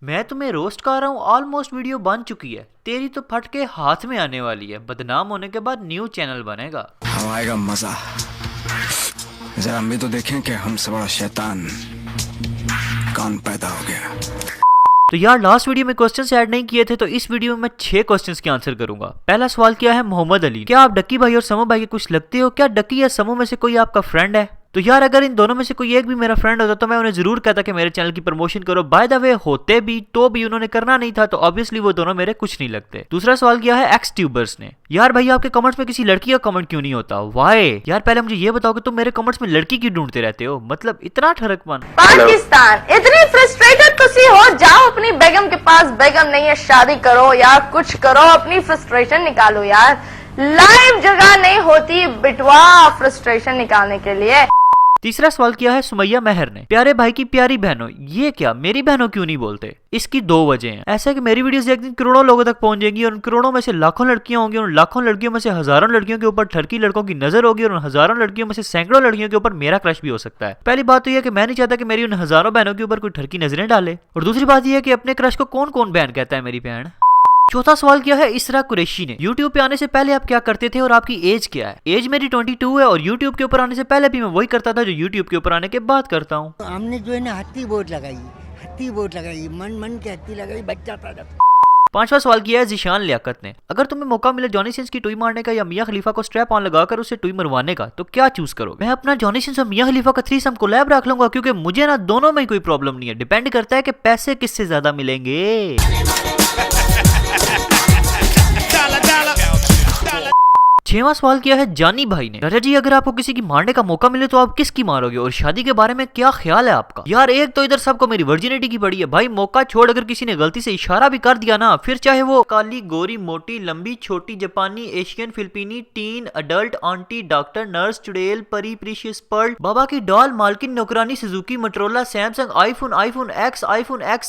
मैं तुम्हें रोस्ट कर रहा हूँ, ऑलमोस्ट वीडियो बन चुकी है, तेरी तो फट के हाथ में आने वाली है। बदनाम होने के बाद न्यू चैनल बनेगा। आएगा मजा, जरा हम भी तो देखें कि हमसे बड़ा शैतान कौन पैदा हो गया। तो यार लास्ट वीडियो में क्वेश्चंस ऐड नहीं किए थे, तो इस वीडियो में मैं 6 क्वेश्चंस के आंसर करूंगा। पहला सवाल किया है मोहम्मद अली, क्या आप डक्की भाई और समू भाई के कुछ लगते हो? क्या डक्की या समू में से कोई आपका फ्रेंड है? तो यार अगर इन दोनों में से कोई एक भी मेरा फ्रेंड होता तो मैं उन्हें जरूर कहता कि मेरे चैनल की प्रमोशन करो। बाय द वे होते भी तो भी उन्होंने करना नहीं था, तो ऑब्वियसली वो दोनों मेरे कुछ नहीं लगते। दूसरा सवाल किया है एक्स ट्यूबर्स ने, यार भाई आपके कमेंट्स में किसी लड़की का कमेंट क्यों नहीं होता? वाई यार पहले मुझे ये बताओ कि तुम मेरे कमेंट्स में लड़की क्यों ढूंढते रहते हो? मतलब इतना ठरकपन। पाकिस्तान इतनी फ्रस्ट्रेटेड तुसी हो, जाओ अपनी बेगम के पास, बेगम नहीं है शादी करो या कुछ करो, अपनी फ्रस्ट्रेशन निकालो यार। लाइव जगह नहीं होती बिटवा फ्रस्ट्रेशन निकालने के लिए। तीसरा सवाल किया है सुमैया मेहर ने, प्यारे भाई की प्यारी बहनों, ये क्या मेरी बहनों क्यों नहीं बोलते? इसकी 2 वजह हैं। ऐसा है कि मेरी वीडियोस एक दिन करोड़ों लोगों तक पहुंच जाएंगी और उन करोड़ों में से लाखों लड़कियां होंगी और उन लाखों लड़कियों में से हजारों लड़कियों के ऊपर ठरकी लड़कों की नजर होगी और उन हजारों लड़कियों में से सैकड़ों लड़कियों के ऊपर मेरा क्रश भी हो सकता है। पहली बात तो यह कि मैं नहीं चाहता कि मेरी उन हजारों बहनों के ऊपर कोई ठरकी नजरें डाले, और दूसरी बात यह है कि अपने क्रश को कौन कौन बहन कहता है मेरी बहन। चौथा सवाल किया है इसरा कुरैशी ने, YouTube पे आने से पहले आप क्या करते थे और आपकी एज क्या है? एज मेरी 22 है और YouTube के ऊपर आने से पहले भी मैं वही करता था जो YouTube के ऊपर आने के बाद करता हूँ। हमने जो है ना हत्ती बोट लगाई, मन मन के हत्ती लगाई, बच्चा था जब। पांचवा सवाल किया है जिशान लियाकत ने, अगर तुम्हें मौका मिले जॉनी सिंस की टुई मारने का या मियां खलीफा को स्ट्रैप ऑन लगाकर उससे टुई मरवाने का, तो क्या चूज करोगे? मैं अपना जॉनी सिंस और मियां खलीफा का थ्रीसम कोलैब रख लूंगा, क्योंकि मुझे ना दोनों में कोई प्रॉब्लम नहीं है। डिपेंड करता है कि पैसे किससे ज्यादा मिलेंगे। 6वां सवाल किया है जानी भाई ने, राजा जी अगर आपको किसी की मारने का मौका मिले तो आप किसकी मारोगे और शादी के बारे में क्या ख्याल है आपका? यार एक तो इधर सबको मेरी वर्जिनिटी की पड़ी है भाई, मौका छोड़ अगर किसी ने गलती से इशारा भी कर दिया ना, फिर चाहे वो काली गोरी मोटी लंबी छोटी जापानी एशियन फिलिपीनी teen adult aunty doctor nurse चुड़ैल परी प्रीशियस पर्ल बाबा की डॉल मालकिन नौकरानी Suzuki Motorola Samsung iPhone X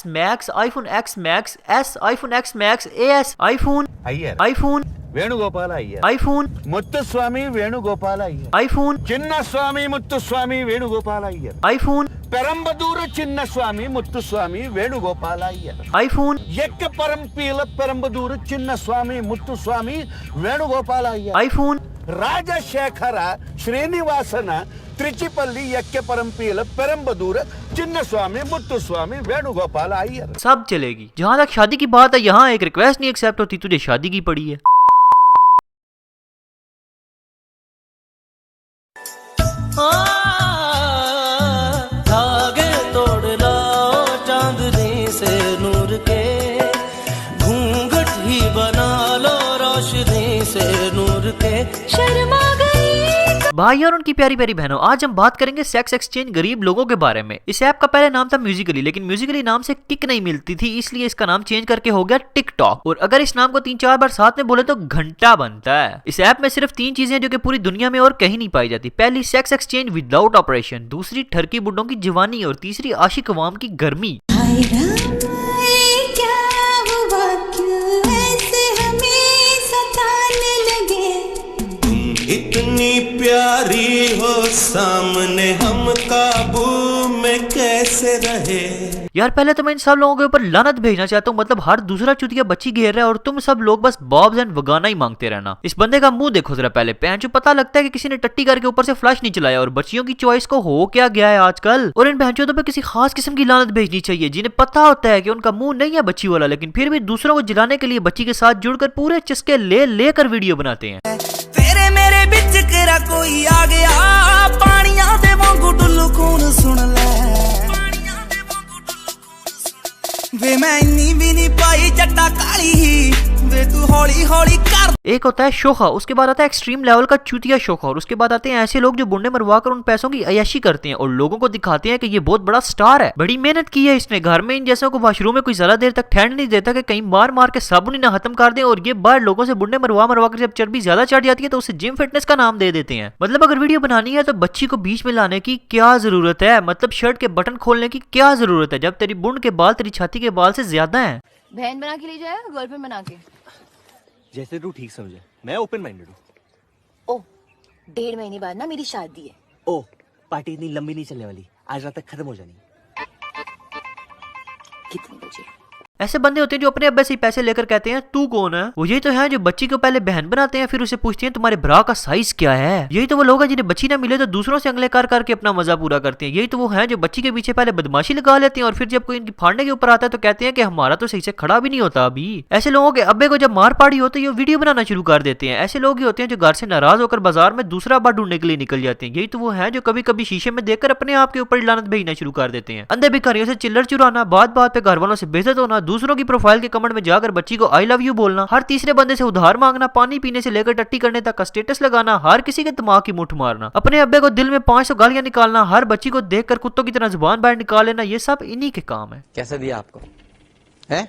Max iPhone X Max S iPhone X Max AS iPhone Venugopala Iyer, iPhone Muthuswamy Venugopala Iyer, iPhone Chinnaswamy Muthuswamy Venugopala Iyer, iPhone Perambadur Chinnaswamy Muthuswamy Venugopala Iyer, iPhone Ekka Parampeela Perambadur Chinnaswamy Muthuswamy Venugopala Iyer, iPhone Rajashekara Srinivasana Trichipalli यक्के परमपील पेरम्बदूर Chinnaswamy Muthuswamy Venugopal Iyer. सब चलेगी। जहाँ तक शादी की बात है, यहाँ एक रिक्वेस्ट नहीं एक्सेप्ट होती, तुझे शादी की पड़ी है। धागे तोड़ लो चांदनी से नूर के, घूंघट ही बना लो रोशनी से नूर के, शर्मा भाई और उनकी प्यारी प्यारी बहनों, आज हम बात करेंगे सेक्स एक्सचेंज गरीब लोगों के बारे में। इस ऐप का पहले नाम था म्यूजिकली, लेकिन म्यूजिकली नाम से किक नहीं मिलती थी, इसलिए इसका नाम चेंज करके हो गया टिकटॉक। और अगर इस नाम को 3-4 बार साथ में बोले तो घंटा बनता है। इस ऐप में सिर्फ 3 चीजें जो कि पूरी दुनिया में और कहीं नहीं पाई जाती। पहली सेक्स एक्सचेंज विदाउट ऑपरेशन, दूसरी ठरकी बुड्ढों की जवानी और तीसरी आशिक अवाम की गर्मी। इतनी प्यारी हो सामने हम काबू में कैसे रहे? यार पहले तो मैं इन सब लोगों के ऊपर लानत भेजना चाहता हूँ, मतलब हर दूसरा चुतिया बच्ची घेर रहा है और तुम सब लोग बस बॉब्स एंड वगाना ही मांगते रहना। इस बंदे का मुंह देखो जरा पहले, पैंचो पता लगता है कि किसी ने टट्टी करके ऊपर से फ्लश नहीं चलाया। और बच्चियों की चॉइस को हो क्या गया है आजकल। और इन पैंचों पे किसी खास किस्म की लानत भेजनी चाहिए, जिन्हें पता होता है कि उनका मुंह नहीं है बच्ची वाला, लेकिन फिर भी दूसरों को जिलाने के लिए बच्ची के साथ जुड़कर पूरे चस्के लेकर वीडियो बनाते हैं। तेरे मेरे बिच केरा कोई आ गया, पानिया दे वांगू डुल्लू खून सुन ले, वे मैं इन्नी भी नहीं पाई जट्टा काली, वे तू हौली हौली कर। एक होता है शोखा, उसके बाद आता है एक्सट्रीम लेवल का चूतिया शोखा, और उसके बाद आते हैं ऐसे लोग जो बुंडे मरवाकर उन पैसों की अय्याशी करते हैं और लोगों को दिखाते हैं कि ये बहुत बड़ा स्टार है, बड़ी मेहनत की है इसने। घर में इन जैसों को वॉशरूम में कोई ज्यादा देर तक ठहरने नहीं देता कि कहीं मार मार के साबुन ही ना खत्म कर दें। और ये बाहर लोगों से बुंडे मरवा कर जब चर्बी ज्यादा चढ़ जाती है तो उसे जिम फिटनेस का नाम दे देते हैं। मतलब अगर वीडियो बनानी है तो बच्ची को बीच में लाने की क्या जरूरत है? मतलब शर्ट के बटन खोलने की क्या जरूरत है जब तेरी बुंड के बाल तेरी छाती के बाल से ज्यादा है? बहन बना के ले जाएगा, गर्लफ्रेंड बना के? जैसे तू ठीक समझे, मैं ओपन माइंडेड हूँ। ओ 1.5 महीने बाद ना मेरी शादी है। ओ पार्टी इतनी लंबी नहीं चलने वाली, आज रात तक खत्म हो जानी। कितने बजे? ऐसे बंदे होते हैं जो अपने अब्बे से पैसे लेकर कहते हैं तू कौन है। वो यही तो है जो बच्ची को पहले बहन बनाते हैं, फिर उसे पूछते हैं तुम्हारे ब्रा का साइज क्या है। यही तो वो लोग हैं जिन्हें बच्ची ना मिले तो दूसरों से अंगले कर करके अपना मजा पूरा करते हैं। यही तो वो हैं जो बच्ची के पीछे पहले बदमाशी लगा लेते हैं और फिर जब कोई इनकी फाड़ने के ऊपर आता है तो कहते हैं कि हमारा तो सही से खड़ा भी नहीं होता अभी। ऐसे लोगों के अब्बे को जब मार पाड़ी हो तो ये वीडियो बनाना शुरू कर देते हैं। ऐसे लोग ही होते हैं जो घर से नाराज होकर बाजार में दूसरा अब्बा ढूंढने के लिए निकल जाते हैं। यही तो वो हैं जो कभी कभी शीशे में देखकर अपने आप के ऊपर लानत भेजना शुरू कर देते हैं। अंधे भिखारियों से चिल्लर चुराना, बात बात पे घर वालों से बेइज्जत होना, दूसरों की प्रोफाइल के कमेंट में जाकर बच्ची को आई लव यू बोलना, हर तीसरे बंदे से उधार मांगना, पानी पीने से लेकर टट्टी करने तक का स्टेटस लगाना, हर किसी के दिमाग की मुठ मारना, अपने अब्बे को दिल में 500 गालियां निकालना, हर बच्ची को देखकर कुत्तों की तरह जुबान बाहर निकाल लेना, ये सब इन्हीं के काम है। कैसा दिया आपको है?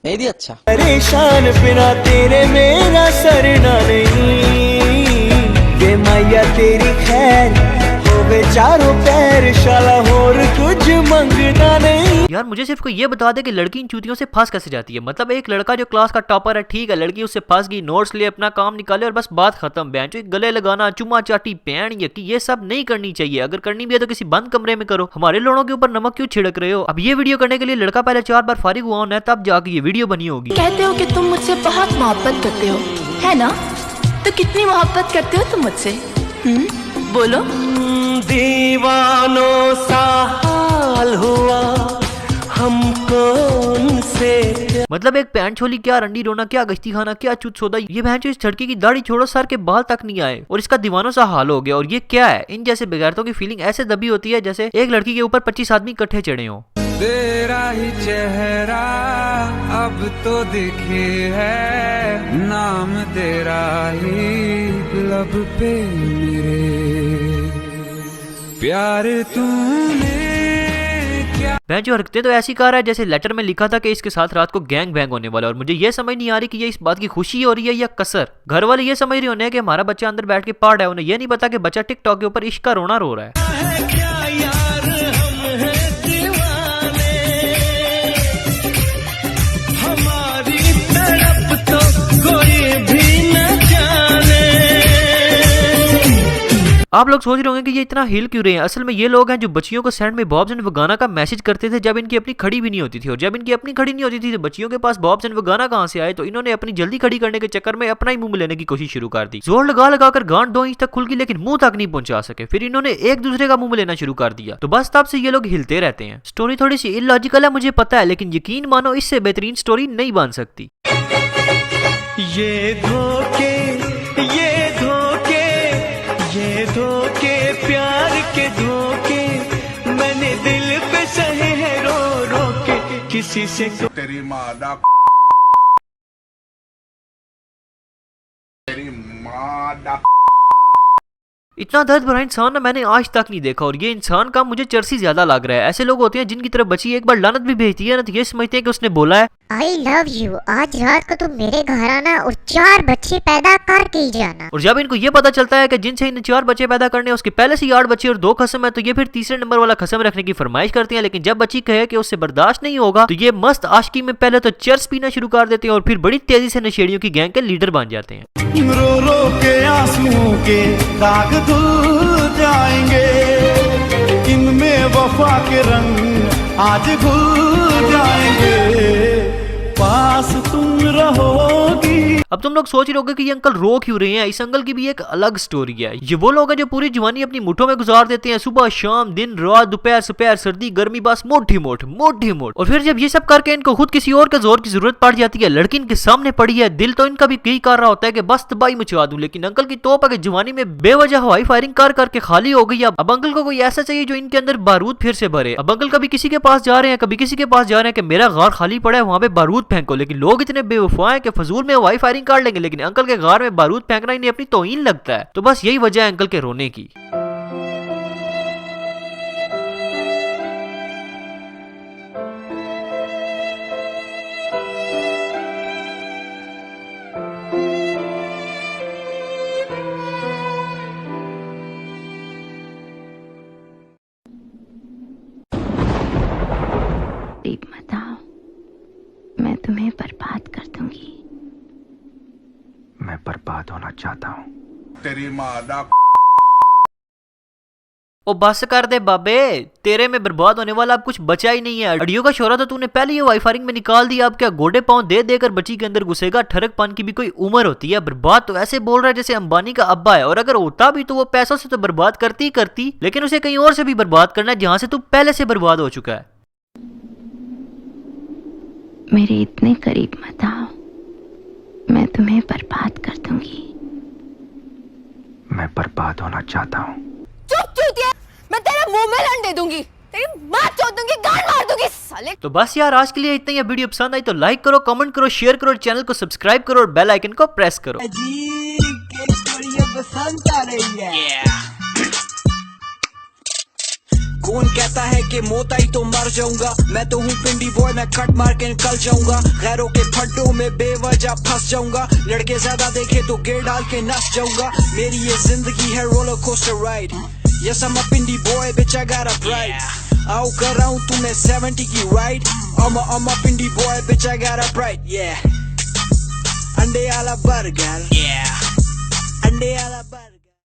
नहीं दिया? अच्छा। परेशान बिना तेरे मेरा सरना नहीं, वे मैया तेरी खैर होवे चारों पैर, शाला और कुछ मंगना नहीं। यार मुझे सिर्फ कोई ये बता दे कि लड़की इन चूतियों से फंस कैसे जाती है। मतलब एक लड़का जो क्लास का टॉपर है, ठीक है, लड़की उससे फंस गई, नोट्स ले, अपना काम निकाले और बस बात खत्म। बेंचो गले लगाना, चुमा चाटी, पैन यकी, ये सब नहीं करनी चाहिए। अगर करनी भी है तो किसी बंद कमरे में करो। हमारे लोगों के ऊपर नमक क्यों छिड़क रहे हो? अब ये वीडियो करने के लिए लड़का पहले 4 बार फारिग हुआ होना है तब जाके ये वीडियो बनी होगी। कहते हो कि तुम मुझसे बहुत मोहब्बत करते हो, है ना? तो कितनी मोहब्बत करते हो तुम मुझसे? बोलो। दीवानों सा हाल हुआ हमको उनसे। मतलब एक पैंट छोली, क्या रंडी रोना, क्या गश्ती खाना, क्या चुत सौदा। ये बहन इस लड़की की दाढ़ी छोड़ो, सर के बाल तक नहीं आए और इसका दीवानों सा हाल हो गया। और ये क्या है? इन जैसे बेगैरतों की फीलिंग ऐसे दबी होती है जैसे एक लड़की के ऊपर 25 आदमी इकट्ठे चढ़े हों। तेरा ही चेहरा अब तो दिखे है, नाम तेरा ही लब पे मेरे, प्यार तूने क्या। बहन जो हरकतें तो ऐसी कर रहा है जैसे लेटर में लिखा था कि इसके साथ रात को गैंग बैंग होने वाला है। और मुझे ये समझ नहीं आ रही कि ये इस बात की खुशी हो रही है या कसर। घर वाले ये समझ रहे होने हैं कि हमारा बच्चा अंदर बैठ के पढ़ है, उन्हें ये नहीं पता कि बच्चा टिकटॉक के ऊपर इश्क का रोना रो रहा है। आप लोग सोच रहे होंगे कि ये इतना हिल क्यों रहे हैं। असल में ये लोग हैं जो बच्चियों को सेंड में बॉब्स एंड वगाना का मैसेज करते थे जब इनकी अपनी खड़ी भी नहीं होती थी। और जब इनकी अपनी खड़ी नहीं होती थी तो बच्चियों के पास बॉब्स एंड वगाना कहां से आए? तो इन्होंने अपनी जल्दी खड़ी करने के चक्कर में अपना ही मुंह लेने की कोशिश शुरू कर दी। जोर लगा लगाकर गांठ 2 इंच तक खुल गई लेकिन मुंह तक नहीं पहुंचा सके। फिर इन्होंने एक दूसरे का मुंह लेना शुरू कर दिया। तो बस तब से ये लोग हिलते रहते हैं। स्टोरी थोड़ी सी इलॉजिकल है मुझे पता है, लेकिन यकीन मानो इससे बेहतरीन स्टोरी नहीं बन सकती। ये धोखे, ये धोखे, ये धोखे, प्यार के धोखे, मैंने दिल पे सहे है रो रो के, किसी से तेरी मादा, तेरी मादा। इतना दर्द भरा इंसान ना मैंने आज तक नहीं देखा। और ये इंसान का मुझे चर्सी ज्यादा लग रहा है। ऐसे लोग होते हैं जिनकी तरफ बच्ची एक बार लानत भी भेजती है ना तो ये समझते हैं कि उसने बोला है आई लव यू, आज रात को तुम मेरे घर आना और 4 बच्चे पैदा करके ही जाना। और जब इनको ये पता चलता है कि जिनसे इन्हें 4 बच्चे पैदा करने उसके पहले से 8 बच्चे और 2 खसम है तो ये फिर तीसरे नंबर वाला खसम रखने की फरमाइश करते हैं। लेकिन जब बच्ची कहे कि उससे बर्दाश्त नहीं होगा तो ये मस्त आशिकी में पहले तो चर्स पीना शुरू कर देते हैं और फिर बड़ी तेजी से नशेड़ियों की गैंग के लीडर बन जाते हैं। रो रो के आंसुओं के दाग धुल जाएंगे, इनमें वफा के रंग आज घुल जाएंगे, पास तुम रहोगी। अब तुम लोग सोच रहे होगे कि ये अंकल रो क्यों रहे हैं। इस अंकल की भी एक अलग स्टोरी है। ये वो लोग हैं जो पूरी जवानी अपनी मुठ्ठों में गुजार देते हैं, सुबह शाम दिन रात दोपहर सुपहर सर्दी गर्मी बस मोटी मोट। और फिर जब ये सब करके इनको खुद किसी और के जोर की जरूरत पड़ जाती है, लड़की इनके सामने पड़ी है, दिल तो इनका भी यही कर रहा होता है कि बस तबाही मचा दूं। लेकिन अंकल की तोप है कि जवानी में बेवजह हवाई फायरिंग कर करके खाली हो गई। अब अंकल को कोई ऐसा चाहिए जो इनके अंदर बारूद फिर से भरे। अब अंकल कभी किसी के पास जा रहे हैं, कभी किसी के पास जा रहे हैं कि मेरा गार खाली पड़ा है वहां पे बारूद फेंको। लेकिन लोग इतने बेवफा हैं कि फजूल में हवाई फायरिंग कर लेंगे, लेकिन अंकल के गार में बारूद फेंकना इन्हें अपनी तौहीन लगता है। तो बस यही वजह है अंकल के रोने की। मत आओ, मैं तुम्हें बर्बाद कर दूंगी। मैं बर्बाद होना चाहता हूँ। तेरी मादा। ओ बस कर दे बाबे, तेरे में बर्बाद होने वाला अब कुछ बचा ही नहीं है। अडियो का शोरा तो तूने पहले ही वाईफारिंग में निकाल दिया, अब क्या गोडे पांव दे देकर बच्ची के अंदर घुसेगा? ठरक पान की भी कोई उम्र होती है? बर्बाद तो ऐसे बोल रहा है जैसे अंबानी का अब्बा है, और अगर होता भी तो वो पैसों से तो बर्बाद करती ही करती, लेकिन उसे कहीं और से भी बर्बाद करना है जहां से तू पहले से बर्बाद हो चुका है। मेरे इतने करीब मत आओ, मैं तुम्हें बर्बाद कर दूंगी। मैं बर्बाद होना चाहता हूँ। चुप चूतिया, मैं तेरे मुंह में लंड दे दूंगी, तेरी मां चोद दूंगी, गान मार दूंगी साले। तो बस यार आज के लिए इतना ही। वीडियो पसंद आई तो लाइक करो, कमेंट करो, शेयर करो, चैनल को सब्सक्राइब करो और बेल आइकन को प्रेस करो। कौन कहता है कि मौत आई तो मर जाऊंगा, मैं तो हूँ पिंडी बॉय, मैं कट मार के निकल जाऊंगा। गैरों के फड्डों में बेवजह फंस जाऊंगा, लड़के ज्यादा देखे तो गिर डाल के नस जाऊंगा। मेरी ये जिंदगी है roller coaster ride, yes I am a Pindi boy bitch I got a bride. आओ कर रहा हूँ तुम्हें 70 की ride, I'm a Pindi boy bitch I got a bride. अंडे वाला बर्गर, अंडे